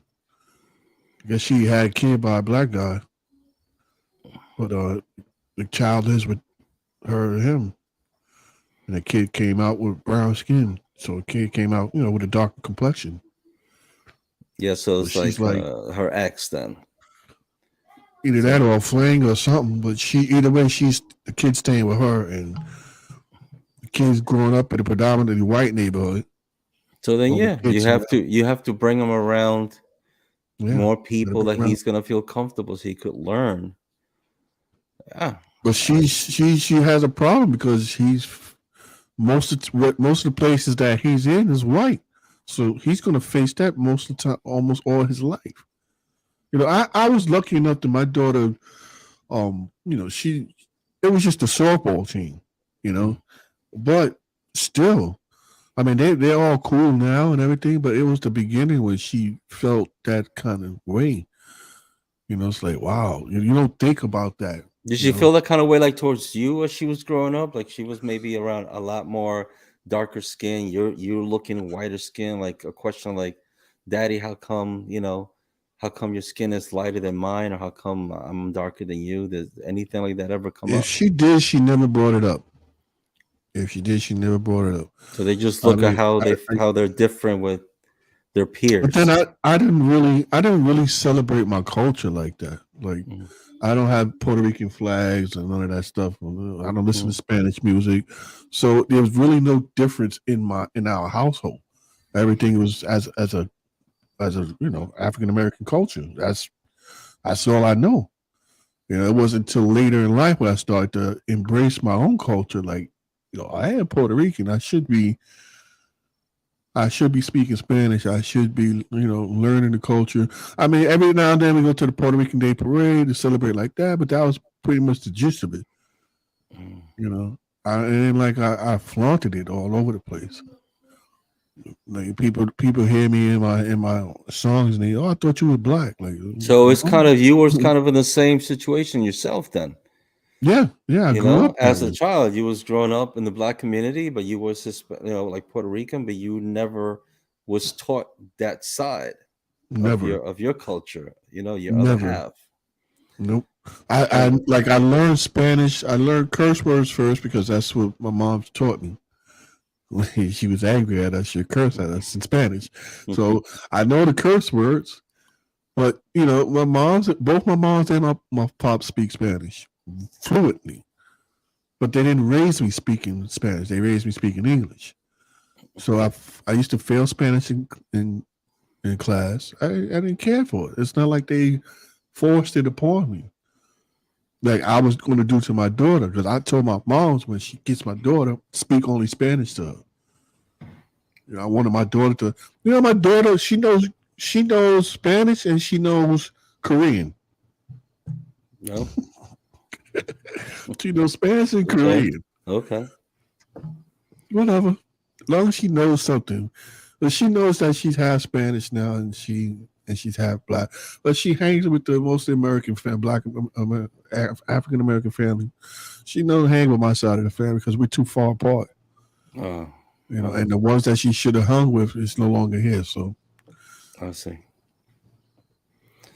I guess she had a kid by a black guy. But the child is with her and him. And the kid came out with brown skin. So the kid came out, with a darker complexion. Yeah, so it's like her ex then. Either that or a fling or something. But either way, the kid staying with her, and the kid's growing up in a predominantly white neighborhood. So then, you have to bring him around more people that he's gonna feel comfortable, so he could learn. Yeah, but she has a problem because most of the places that he's in is white, so he's gonna face that most of the time, almost all his life. I was lucky enough that my daughter, it was just a softball team, but still, I mean, they're all cool now and everything, but it was the beginning when she felt that kind of way. It's like, wow, you don't think about that. Did she feel that kind of way, like towards you as she was growing up? Like she was maybe around a lot more darker skin. You're looking whiter skin. Like a question like, "Daddy, how come your skin is lighter than mine, or how come I'm darker than you?" Does anything like that ever come up? If she did, she never brought it up. If she did, she never brought it up. So they just look at how they're different with their peers. But then I didn't really celebrate my culture like that. Like I don't have Puerto Rican flags and none of that stuff. I don't listen to Spanish music, so there was really no difference in our household. Everything was as a African American culture. That's all I know. It wasn't until later in life when I started to embrace my own culture. Like, I am Puerto Rican. I should be speaking Spanish. I should be, learning the culture. I mean, every now and then we go to the Puerto Rican Day Parade to celebrate like that, but that was pretty much the gist of it. It ain't like I flaunted it all over the place. Like people hear me in my songs and they, I thought you were black. Like, So it's no. kind of you were kind of in the same situation yourself then. Yeah, I You grew know, up that as a way. child, you was growing up in the black community, but you was like Puerto Rican, but you never was taught that side Never, of your culture. You know, your other never. half. Nope. I And like I learned Spanish. I learned curse words first because that's what my mom taught me. She was angry at us. She cursed at us in Spanish. So I know the curse words, but you know, both my moms and my pop speak Spanish fluently. But they didn't raise me speaking Spanish. They raised me speaking English. So I used to fail Spanish in class. I didn't care for it. It's not like they forced it upon me. Like I was going to do to my daughter, because I told my moms when she gets my daughter, speak only Spanish to her. You know, I wanted my daughter to. You know, my daughter she knows Spanish and she knows Korean. no, She knows Spanish and okay, Korean. okay, Whatever, as long as she knows something. But she knows that she's half Spanish now, and she's half black. But she hangs with the mostly American black African American family. She don't hang with my side of the family because we're too far apart. uh, You know, and the ones that she should have hung with is no longer here. So, I see.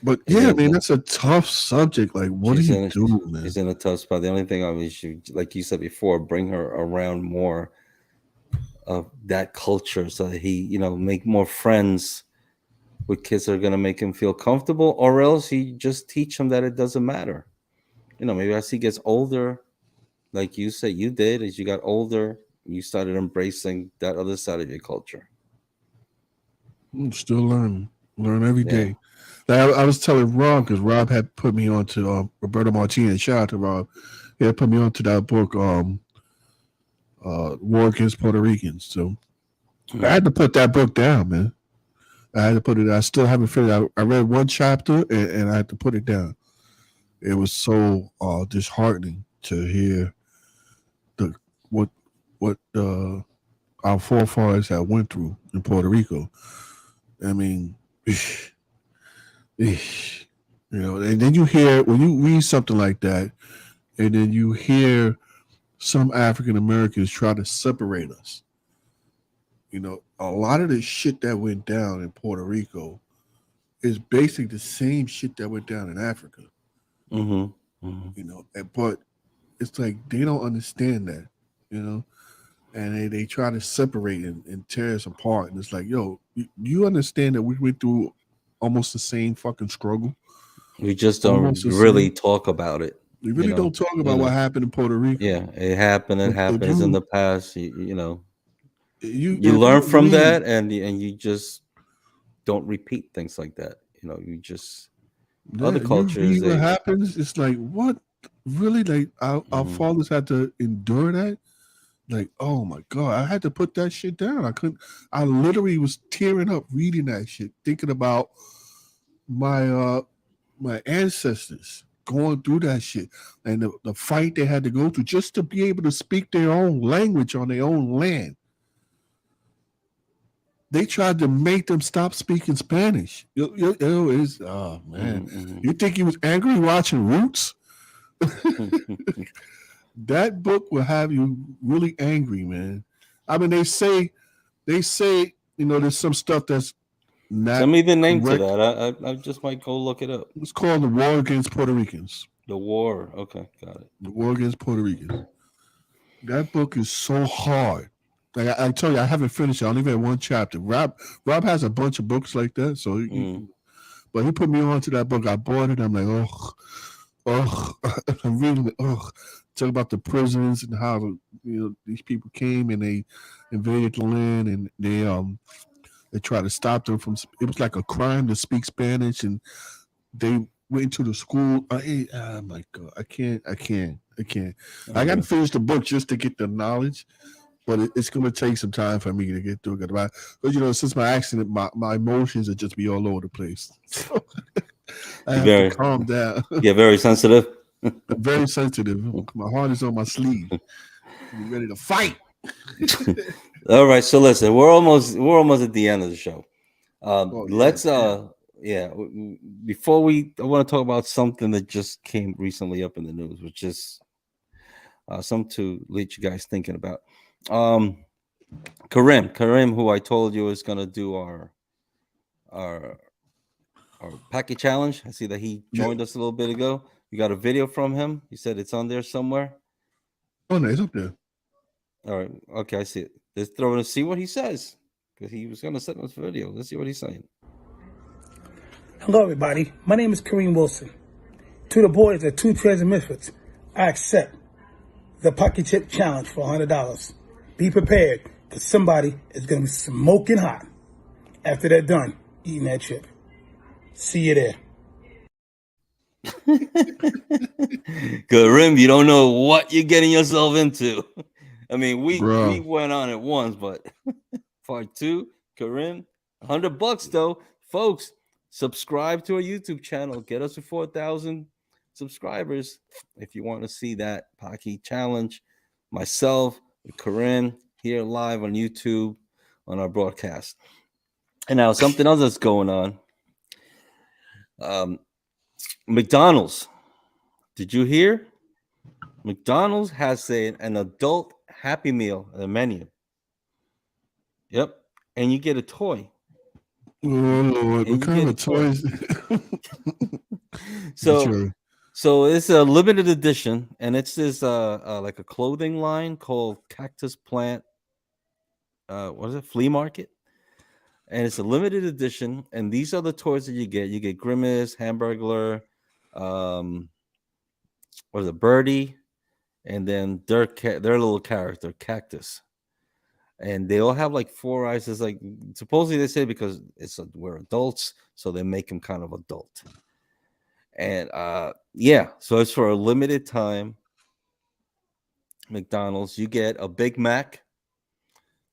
but And yeah, then, man, that's a tough subject. Like, what do she's you in do, man? she's in a tough spot. The only thing I wish you, like you said before, bring her around more of that culture so that he, you know, make more friends with kids that are gonna make him feel comfortable, or else he just teach him that it doesn't matter. You know, maybe as he gets older, like you said you did, as you got older, you started embracing that other side of your culture. I'm still learning, learn every Yeah. day. Like, I was telling Rob because Rob had put me on to Roberto Martinez. Shout out to Rob. He had put me on to that book, War Against Puerto Ricans. So I had to put that book down, man. I had to put it. I still haven't finished. I read one chapter and I had to put it down. It was so disheartening to hear the what our forefathers had went through in Puerto Rico. I mean, you know, and then you hear when you read something like that, and then you hear some African Americans try to separate us. You know, a lot of the shit that went down in Puerto Rico is basically the same shit that went down in Africa. Mm-hmm. Mm-hmm. You know, but it's like they don't understand that, you know, and they try to separate and tear us apart. And it's like, yo, you understand that we went through almost the same fucking struggle. We just don't Almost the really same. talk about it. We really don't talk about what happened in Puerto Rico. Yeah, it happened. It But happens in the past. You know, you you if learn you from read, that, and you just don't repeat things like that. You know, you just other you cultures. read what They happens. It's like, what really? Like our Mhm. fathers had to endure that. Like, oh my god, I had to put that shit down. I couldn't. I literally was tearing up reading that shit, thinking about my ancestors going through that shit and the fight they had to go through just to be able to speak their own language on their own land. They tried to make them stop speaking Spanish. Oh man, Mhm, you think he was angry watching Roots? mhm. That book will have you really angry, man. I mean, they say, you know, there's some stuff that's not Send me the name to correct. that. I just might go look it up. It's called The War Against Puerto Ricans. The war. Okay, got it. The War Against Puerto Ricans. That book is so hard. Like I tell you, I haven't finished it. I only read one chapter. Rob has a bunch of books like that. So, but he put me on to that book. I bought it. I'm like, I'm reading it. Talk about the prisons and how these people came and they invaded the land and they tried to stop them from. It was like a crime to speak Spanish, and they went to the school. Oh my god, I can't. I got to finish the book just to get the knowledge, but it's going to take some time for me to get through it. But you know, since my accident, my emotions are just be all over the place. So I have to calm down. Yeah, very sensitive. I'm very sensitive. My heart is on my sleeve. I'm ready to fight. All right, so listen, we're almost at the end of the show. Let's before I want to talk about something that just came recently up in the news, which is something to let you guys thinking about. Karim, who I told you is gonna do our packet challenge. I see that he joined us a little bit ago. You got a video from him. You said it's on there somewhere. Oh no, it's up there. All right, okay, I see it. Let's throw it and see what he says, because he was gonna send us a video. Let's see what he's saying. Hello, everybody. My name is Kareem Wilson. To the boys at Two Treasure Misfits, I accept the Pocket Chip Challenge for $100. Be prepared, because somebody is going to be smoking hot after they're done eating that chip. See you there. Karim, you don't know what you're getting yourself into. I mean, we went on it once, but part two, Karim, $100 though, folks. Subscribe to our YouTube channel. Get us to 4,000 subscribers if you want to see that Pocky challenge. Myself, Karim, here live on YouTube on our broadcast. And now something else that's going on. McDonald's. Did you hear? McDonald's has an adult Happy Meal on the menu. Yep. And you get a toy. Oh Lord, what kind of toys? So it's a limited edition, and it's this like a clothing line called Cactus Plant. What is it? Flea Market, and it's a limited edition. And these are the toys that you get. You get Grimace, Hamburglar, what is it, Birdie, and then their little character, Cactus. And they all have like 4 eyes. It's like supposedly they say because we're adults, so they make them kind of adult. And so it's for a limited time. McDonald's, you get a Big Mac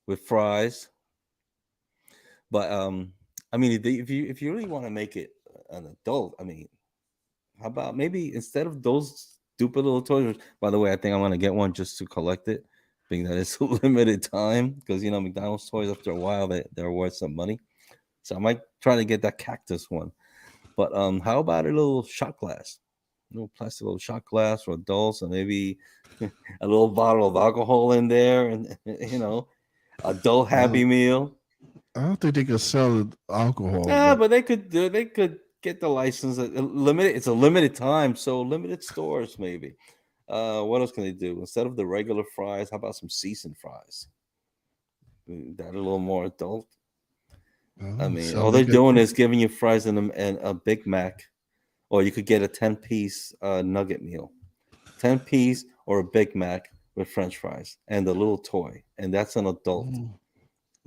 with fries. But I mean, if you really want to make it an adult, I mean, how about maybe instead of those stupid little toys? By the way, I think I'm gonna get one just to collect it. Being that it's a limited time, because McDonald's toys after a while they're worth some money, so I might try to get that Cactus one. But how about a little shot glass, a little plastic little shot glass for adults, and maybe a little bottle of alcohol in there, and adult Happy Meal. I don't think they could sell alcohol. Yeah, but they could get the license. It's a limited time, so limited stores maybe. What else can they do instead of the regular fries? How about some seasoned fries? That a little more adult. I mean, all they're doing is giving you fries and a Big Mac, or you could get a 10-piece nugget meal, 10-piece or a Big Mac with French fries and a little toy, and that's an adult.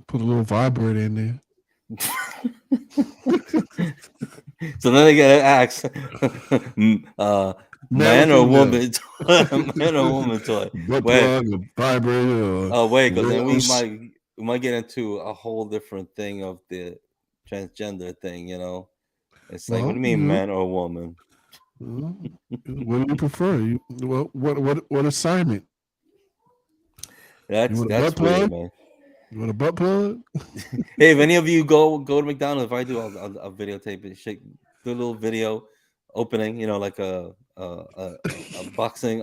Put a little vibrator in there. So then they gotta ask, man or woman, man or woman toy. Vibrator. Oh wait, because then we might get into a whole different thing of the transgender thing. It's like, what do you mean, man or woman? What do you prefer? What assignment? That's weird, man. You want a butt plug? Hey, if any of you go to McDonald's, if I do, I'll videotape it. Do a little video opening, like a unboxing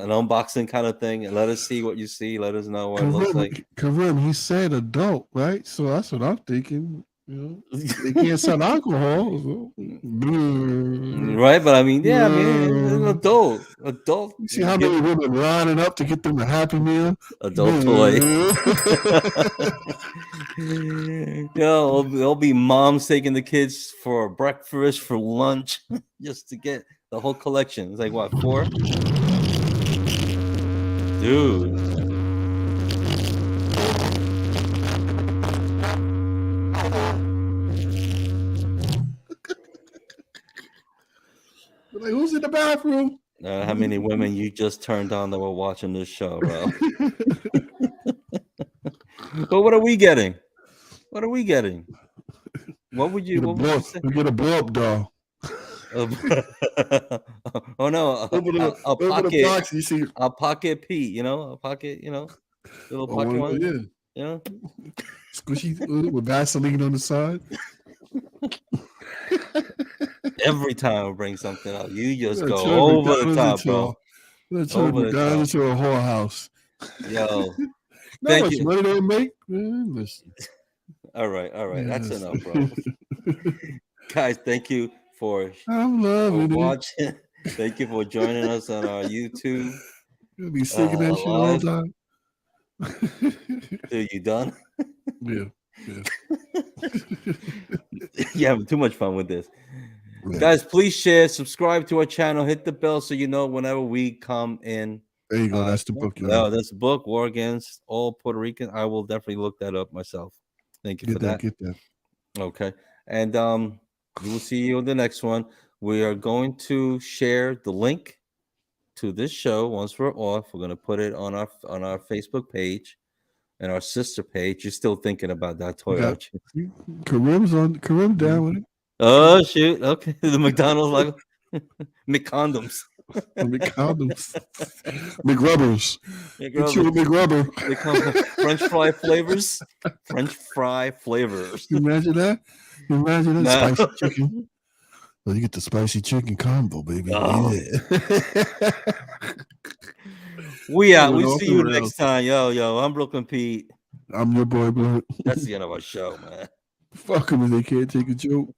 kind of thing, and let us see what you see. Let us know what it looks like. Karim, he said adult, right? So that's what I'm thinking. They can't sell alcohol, so. Right? But I mean, an adult. You see how many women lining up to get them a Happy Meal? Adult toy. There'll be moms taking the kids for breakfast, for lunch, just to get the whole collection. It's like what, 4? Dude. Like, who's in the bathroom? How many women you just turned on that were watching this show, bro? But what are we getting? What would you? We get a blow up doll. Oh no! Open the box, you see a pocket Pete. A pocket. Little Oh, pocket one. yeah. Yeah. Squishy with Vaseline on the side. Every time I bring something up, you just Yeah, go turn over the McDonald's top, into bro. turn Over the top. McDonald's into a whorehouse. Yo, Not thank much you. money they make. Man, listen. All right. That's Yes. enough, bro. Guys, thank you for I'm loving it. watching. Thank you for joining us on our YouTube. You'll be singing that shit all live. the time. Dude, you done? Yeah. You're having too much fun with this. Yeah. Guys, please share, subscribe to our channel, hit the bell so you know whenever we come in. There you go. That's the book. Oh, that's the book, War Against All Puerto Rican. I will definitely look that up myself. Thank you for that. Get that. Okay. And we will see you on the next one. We are going to share the link to this show once we're off. We're going to put it on our Facebook page and our sister page. You're still thinking about that toy, aren't you? Kareem down with it. Oh shoot! Okay, the McDonald's like McCondoms. McCondoms. McRubbers. Get you a McRubber. They come French fry flavors. French fry flavors. Imagine that. Spicy chicken. Well, you get the spicy chicken combo, baby. Oh. Yeah. We out. Going We off see the you rails. next time. Yo. I'm Brooklyn Pete. I'm your boy, Blunt. That's the end of our show, man. Fuck them if they can't take a joke.